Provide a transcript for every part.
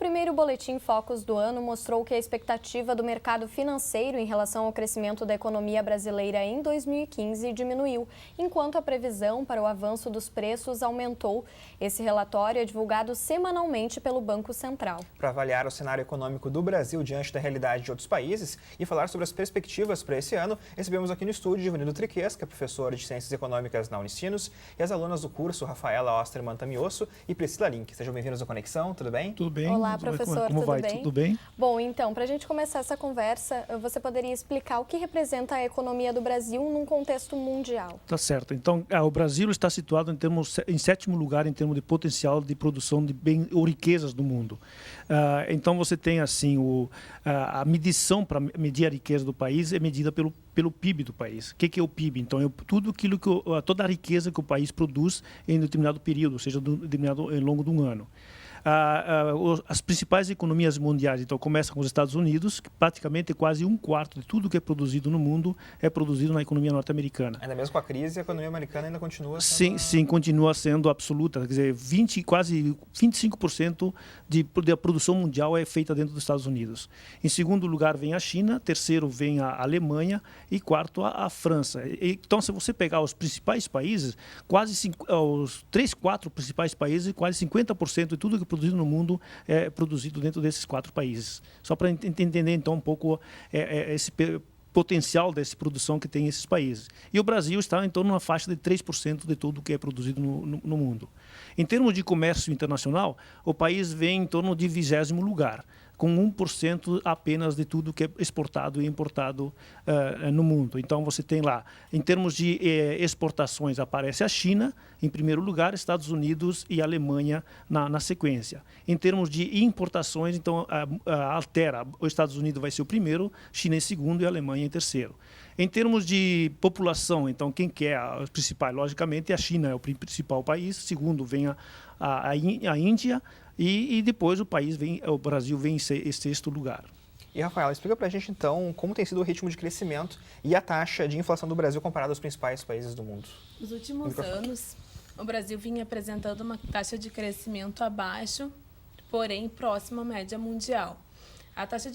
primeiro Boletim Focus do ano mostrou que a expectativa do mercado financeiro em relação ao crescimento da economia brasileira em 2015 diminuiu, enquanto a previsão para o avanço dos preços aumentou. Esse relatório é divulgado semanalmente pelo Banco Central. Para avaliar o cenário econômico do Brasil diante da realidade de outros países e falar sobre as perspectivas para esse ano, recebemos aqui no estúdio Ivanildo Triques, que é professor de Ciências Econômicas na Unicinos, e as alunas do curso, Rafaela Osterman Tamioso e Priscila Link. Sejam bem-vindos à Conexão, tudo bem? Tudo bem. Olá, professor, como vai? tudo bem? Tudo bem? Bom, então, para a gente começar essa conversa, você poderia explicar o que representa a economia do Brasil num contexto mundial? Tá certo. Então, o Brasil está situado em sétimo lugar em termos de potencial de produção de bens ou riquezas do mundo. Então, você tem assim a medição para medir a riqueza do país é medida pelo PIB do país. O que é o PIB? Então, é tudo aquilo toda a riqueza que o país produz em determinado período, ou seja, determinado ao longo de um ano. As principais economias mundiais, então, começam com os Estados Unidos, que praticamente quase um quarto de tudo que é produzido no mundo é produzido na economia norte-americana. Ainda mesmo com a crise, a economia americana ainda continua sendo... Sim, continua sendo absoluta. Quer dizer, quase 25% da produção mundial é feita dentro dos Estados Unidos. Em segundo lugar vem a China, terceiro vem a Alemanha e quarto a França. Então, se você pegar os principais países, os 4 principais países, quase 50% de tudo que é produzido no mundo é produzido dentro desses 4 países. Só para entender, então, um pouco esse potencial dessa produção que tem esses países. E o Brasil está em torno de uma faixa de 3% de tudo que é produzido no mundo. Em termos de comércio internacional, o país vem em torno de 20º lugar, com 1% apenas de tudo que é exportado e importado no mundo. Então, você tem lá, em termos de exportações, aparece a China em primeiro lugar, Estados Unidos e Alemanha na sequência. Em termos de importações, então, altera, os Estados Unidos vai ser o primeiro, China em segundo e a Alemanha em terceiro. Em termos de população, então, quem que é a principal? Logicamente, a China é o principal país, segundo vem a Índia, e depois o Brasil vem em sexto lugar. E, Rafaela, explica para a gente, então, como tem sido o ritmo de crescimento e a taxa de inflação do Brasil comparado aos principais países do mundo. Nos últimos anos, o Brasil vinha apresentando uma taxa de crescimento abaixo, porém próxima à média mundial. A taxa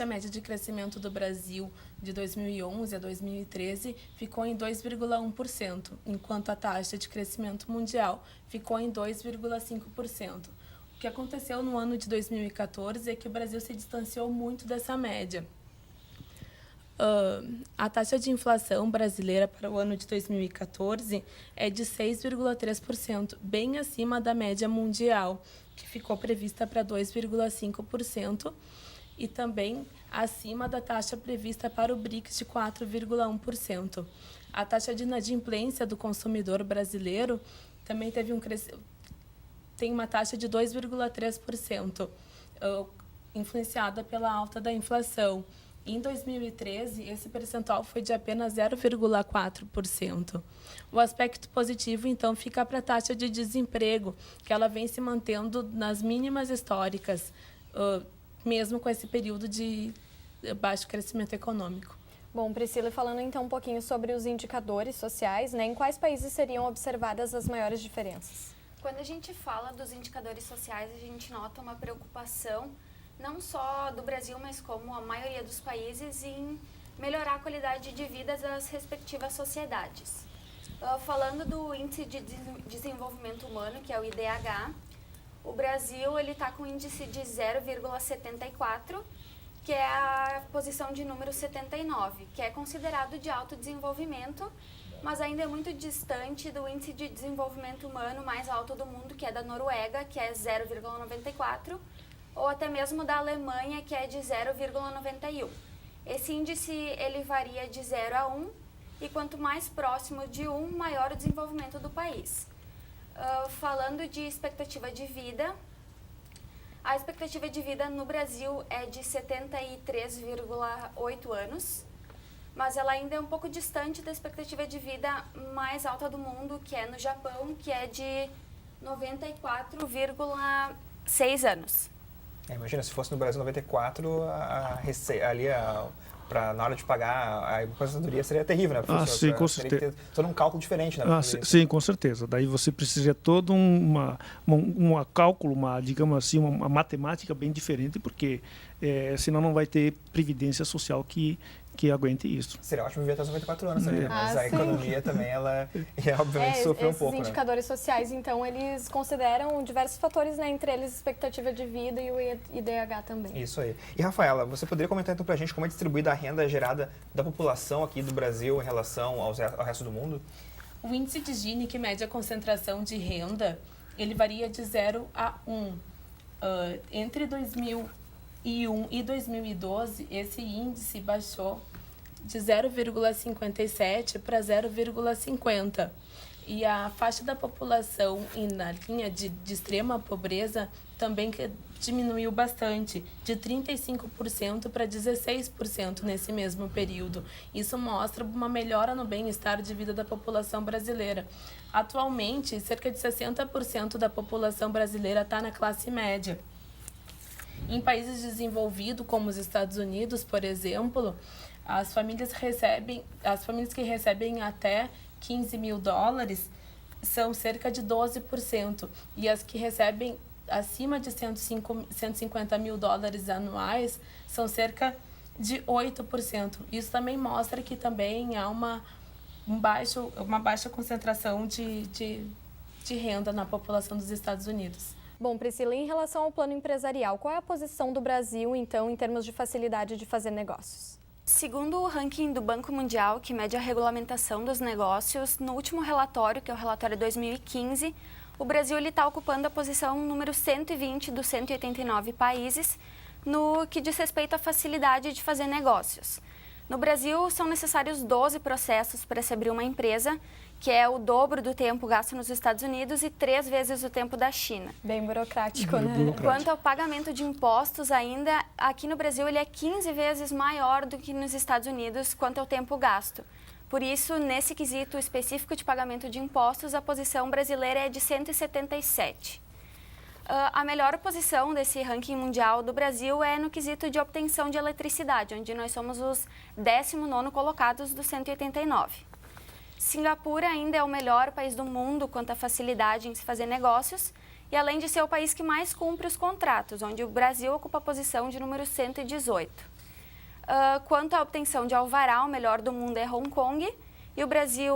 média de crescimento do Brasil de 2011 a 2013 ficou em 2,1%, enquanto a taxa de crescimento mundial ficou em 2,5%. O que aconteceu no ano de 2014 é que o Brasil se distanciou muito dessa média. A taxa de inflação brasileira para o ano de 2014 é de 6,3%, bem acima da média mundial, que ficou prevista para 2,5%, e também acima da taxa prevista para o BRICS de 4,1%. A taxa de inadimplência do consumidor brasileiro também tem uma taxa de 2,3%, influenciada pela alta da inflação. Em 2013, esse percentual foi de apenas 0,4%. O aspecto positivo, então, fica para a taxa de desemprego, que ela vem se mantendo nas mínimas históricas, mesmo com esse período de baixo crescimento econômico. Bom, Priscila, falando então um pouquinho sobre os indicadores sociais, em quais países seriam observadas as maiores diferenças? Quando a gente fala dos indicadores sociais, a gente nota uma preocupação não só do Brasil, mas como a maioria dos países em melhorar a qualidade de vida das respectivas sociedades. Falando do Índice de Desenvolvimento Humano, que é o IDH, o Brasil está com um índice de 0,74, que é a posição de número 79, que é considerado de alto desenvolvimento, mas ainda é muito distante do índice de desenvolvimento humano mais alto do mundo, que é da Noruega, que é 0,94, ou até mesmo da Alemanha, que é de 0,91. Esse índice ele varia de 0 a 1, e quanto mais próximo de 1, maior o desenvolvimento do país. Falando de expectativa de vida, a expectativa de vida no Brasil é de 73,8 anos, mas ela ainda é um pouco distante da expectativa de vida mais alta do mundo, que é no Japão, que é de 94,6 anos. Imagina, se fosse no Brasil 94, na hora de pagar a aposentadoria seria terrível, né, professor? Sim, com Teria certeza. que ter todo um cálculo diferente, né? Sim, com certeza. Daí você precisa de todo um cálculo, digamos assim, uma matemática bem diferente, porque senão não vai ter previdência social que aguente isso. Seria ótimo viver até os 94 anos, né? Mas a sim. economia também, ela obviamente sofreu um pouco, Esses indicadores sociais, então, eles consideram diversos fatores, né? Entre eles, expectativa de vida e o IDH também. Isso aí. E, Rafaela, você poderia comentar então pra gente como é distribuída a renda gerada da população aqui do Brasil em relação ao resto do mundo? O índice de Gini, que mede a concentração de renda, ele varia de 0 a 1. Entre 2001 e 2012, esse índice baixou de 0,57 para 0,50. E a faixa da população na linha de extrema pobreza também diminuiu bastante, de 35% para 16% nesse mesmo período. Isso mostra uma melhora no bem-estar de vida da população brasileira. Atualmente, cerca de 60% da população brasileira está na classe média. Em países desenvolvidos, como os Estados Unidos, por exemplo, as famílias que recebem até $15 mil são cerca de 12%, e as que recebem acima de $150 mil anuais são cerca de 8%. Isso também mostra que também há uma baixa concentração de renda na população dos Estados Unidos. Bom, Priscila, em relação ao plano empresarial, qual é a posição do Brasil, então, em termos de facilidade de fazer negócios? Segundo o ranking do Banco Mundial, que mede a regulamentação dos negócios, no último relatório, que é o relatório 2015, o Brasil está ocupando a posição número 120 dos 189 países no que diz respeito à facilidade de fazer negócios. No Brasil, são necessários 12 processos para se abrir uma empresa, que é o dobro do tempo gasto nos Estados Unidos e 3 vezes o tempo da China. Bem burocrático, né? Quanto ao pagamento de impostos, ainda aqui no Brasil ele é 15 vezes maior do que nos Estados Unidos quanto ao tempo gasto. Por isso, nesse quesito específico de pagamento de impostos, a posição brasileira é de 177. A melhor posição desse ranking mundial do Brasil é no quesito de obtenção de eletricidade, onde nós somos os 19º colocados dos 189. Singapura ainda é o melhor país do mundo quanto à facilidade em se fazer negócios e além de ser o país que mais cumpre os contratos, onde o Brasil ocupa a posição de número 118. Quanto à obtenção de alvará, o melhor do mundo é Hong Kong e o Brasil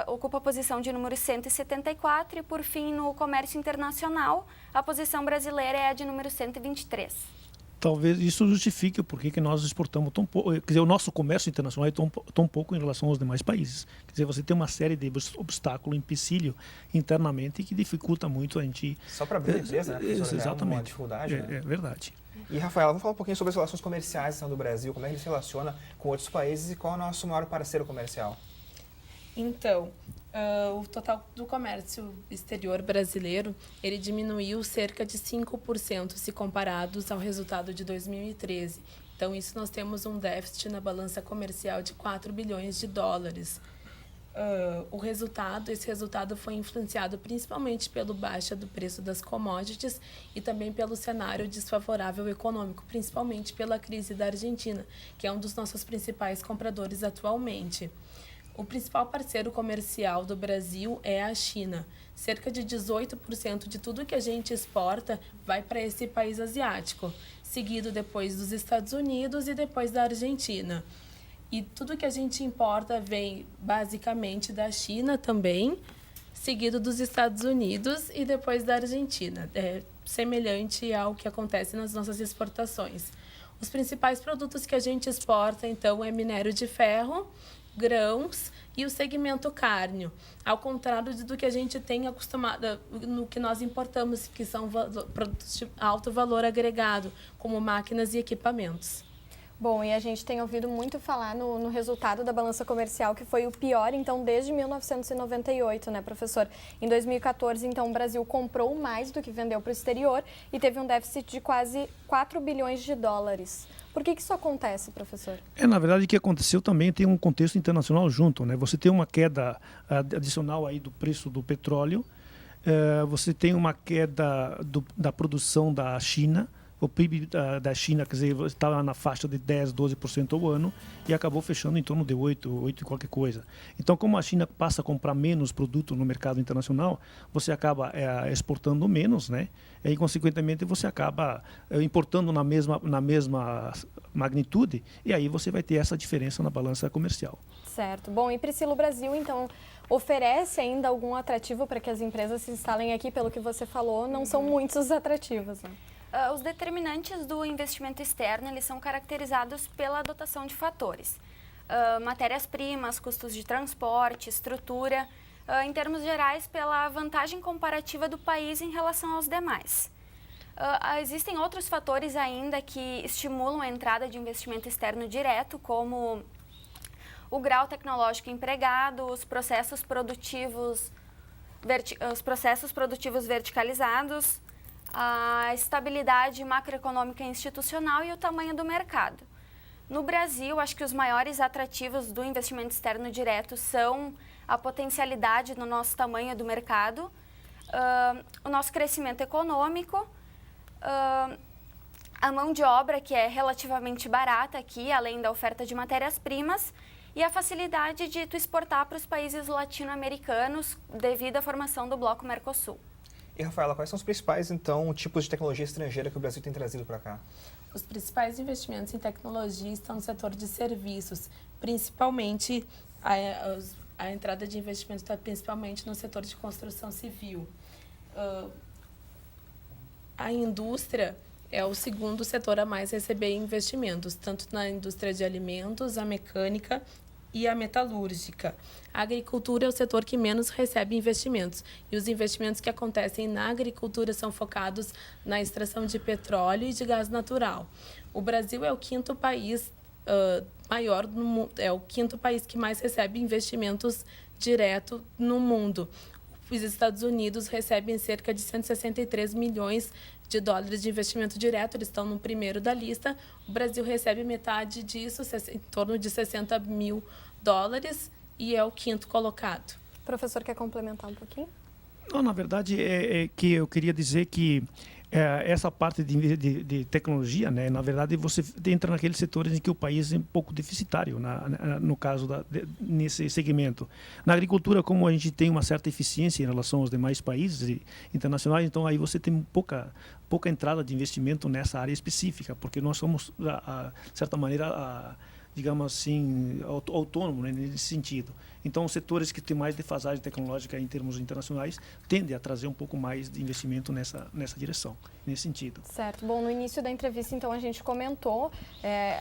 ocupa a posição de número 174 e, por fim, no comércio internacional, a posição brasileira é a de número 123. Talvez isso justifique por que nós exportamos tão pouco. Quer dizer, o nosso comércio internacional é tão pouco em relação aos demais países. Quer dizer, você tem uma série de obstáculos, empecilho internamente que dificulta muito a gente. Só para abrir a empresa, né? Exatamente. É uma dificuldade, né? É verdade. E, Rafaela, vamos falar um pouquinho sobre as relações comerciais do Brasil, como é que ele se relaciona com outros países e qual é o nosso maior parceiro comercial? Então, o total do comércio exterior brasileiro, ele diminuiu cerca de 5% se comparados ao resultado de 2013. Então, isso nós temos um déficit na balança comercial de $4 bilhões. Esse resultado foi influenciado principalmente pela baixa do preço das commodities e também pelo cenário desfavorável econômico, principalmente pela crise da Argentina, que é um dos nossos principais compradores atualmente. O principal parceiro comercial do Brasil é a China. Cerca de 18% de tudo que a gente exporta vai para esse país asiático, seguido depois dos Estados Unidos e depois da Argentina. E tudo que a gente importa vem basicamente da China também, seguido dos Estados Unidos e depois da Argentina. É semelhante ao que acontece nas nossas exportações. Os principais produtos que a gente exporta, então, é minério de ferro, grãos e o segmento cárneo, ao contrário do que a gente tem acostumado no que nós importamos, que são produtos de alto valor agregado, como máquinas e equipamentos. Bom, e a gente tem ouvido muito falar no resultado da balança comercial, que foi o pior, então, desde 1998, né, professor? Em 2014, então, o Brasil comprou mais do que vendeu para o exterior e teve um déficit de quase $4 bilhões. Por que isso acontece, professor? Na verdade, o que aconteceu também tem um contexto internacional junto, né? Você tem uma queda adicional aí do preço do petróleo, você tem uma queda da produção da China, O PIB da China, quer dizer, estava na faixa de 10, 12% ao ano e acabou fechando em torno de 8 e qualquer coisa. Então, como a China passa a comprar menos produto no mercado internacional, você acaba exportando menos, né? E, consequentemente, você acaba importando na mesma magnitude e aí você vai ter essa diferença na balança comercial. Certo. Bom, e Priscila, o Brasil, então, oferece ainda algum atrativo para que as empresas se instalem aqui? Pelo que você falou, não são muitos os atrativos, né? Os determinantes do investimento externo, eles são caracterizados pela adotação de fatores. Matérias-primas, custos de transporte, estrutura, em termos gerais, pela vantagem comparativa do país em relação aos demais. Existem outros fatores ainda que estimulam a entrada de investimento externo direto, como o grau tecnológico empregado, os processos produtivos verticalizados, a estabilidade macroeconômica institucional e o tamanho do mercado. No Brasil, acho que os maiores atrativos do investimento externo direto são a potencialidade no nosso tamanho do mercado, o nosso crescimento econômico, a mão de obra, que é relativamente barata aqui, além da oferta de matérias-primas, e a facilidade de tu exportar para os países latino-americanos devido à formação do bloco Mercosul. E, Rafaela, quais são os principais, então, tipos de tecnologia estrangeira que o Brasil tem trazido para cá? Os principais investimentos em tecnologia estão no setor de serviços, principalmente a entrada de investimento está principalmente no setor de construção civil. A indústria é o segundo setor a mais receber investimentos, tanto na indústria de alimentos, a mecânica e a metalúrgica. A agricultura é o setor que menos recebe investimentos, e os investimentos que acontecem na agricultura são focados na extração de petróleo e de gás natural. O Brasil é o quinto país maior no mundo, é o quinto país que mais recebe investimentos direto no mundo. Os Estados Unidos recebem cerca de 163 milhões de dólares de investimento direto, eles estão no primeiro da lista. O Brasil recebe metade disso, em torno de 60 mil dólares, e é o quinto colocado. O professor quer complementar um pouquinho? Não, na verdade, é que eu queria dizer que essa parte de tecnologia, né, na verdade, você entra naqueles setores em que o país é um pouco deficitário, no caso, nesse segmento. Na agricultura, como a gente tem uma certa eficiência em relação aos demais países internacionais, então aí você tem pouca entrada de investimento nessa área específica, porque nós somos, de certa maneira, digamos assim, autônomo, né, nesse sentido. Então, os setores que têm mais defasagem tecnológica em termos internacionais tendem a trazer um pouco mais de investimento nessa direção, nesse sentido. Certo. Bom, no início da entrevista, então, a gente comentou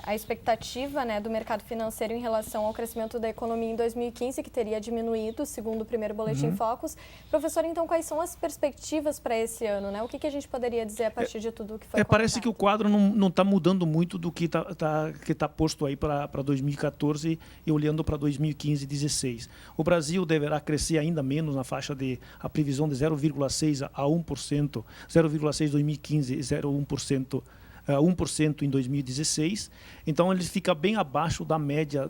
a expectativa, né, do mercado financeiro em relação ao crescimento da economia em 2015, que teria diminuído, segundo o primeiro Boletim Focus. Professor, então, quais são as perspectivas para esse ano, né? O que a gente poderia dizer a partir de tudo o que foi colocado? Parece que o quadro não está mudando muito do que está posto aí para 2014 e olhando para 2015 e 2016. O Brasil deverá crescer ainda menos na faixa a previsão de 0,6% a 1%, 0,6% em 2015 e 0,1%. 1% em 2016, então ele fica bem abaixo da média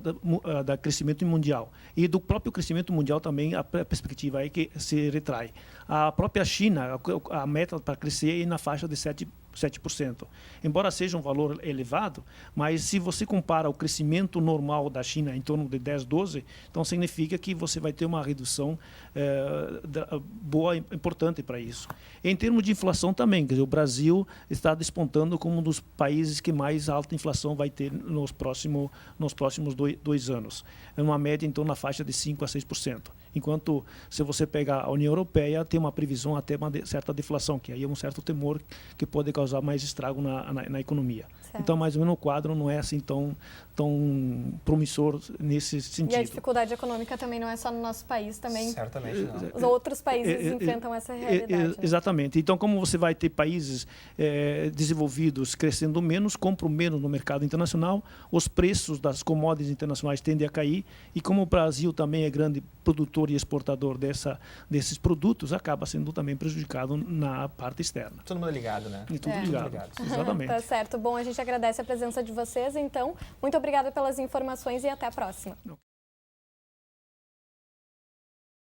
da crescimento mundial. E do próprio crescimento mundial também a perspectiva é que se retrai. A própria China, a meta para crescer é na faixa de 7%. Embora seja um valor elevado, mas se você compara o crescimento normal da China em torno de 10, 12, então significa que você vai ter uma redução boa, importante para isso. Em termos de inflação também, quer dizer, o Brasil está despontando como um dos países que mais alta inflação vai ter nos próximos 2 anos. É uma média em torno da faixa de 5% a 6%. Enquanto, se você pegar a União Europeia, tem uma previsão até uma certa deflação, que aí é um certo temor que pode causar mais estrago na economia. Certo. Então, mais ou menos, o quadro não é assim tão promissor nesse sentido. E a dificuldade econômica também não é só no nosso país, também. Certamente não. Os outros países enfrentam essa realidade. Né? Exatamente. Então, como você vai ter países desenvolvidos crescendo menos, compram menos no mercado internacional, os preços das commodities internacionais tendem a cair, e como o Brasil também é grande produtor e exportador desses produtos, acaba sendo também prejudicado na parte externa. Todo mundo ligado, né? E tudo ligado. Exatamente. Tá certo. Bom, a gente agradece a presença de vocês, então. Muito obrigada pelas informações e até a próxima.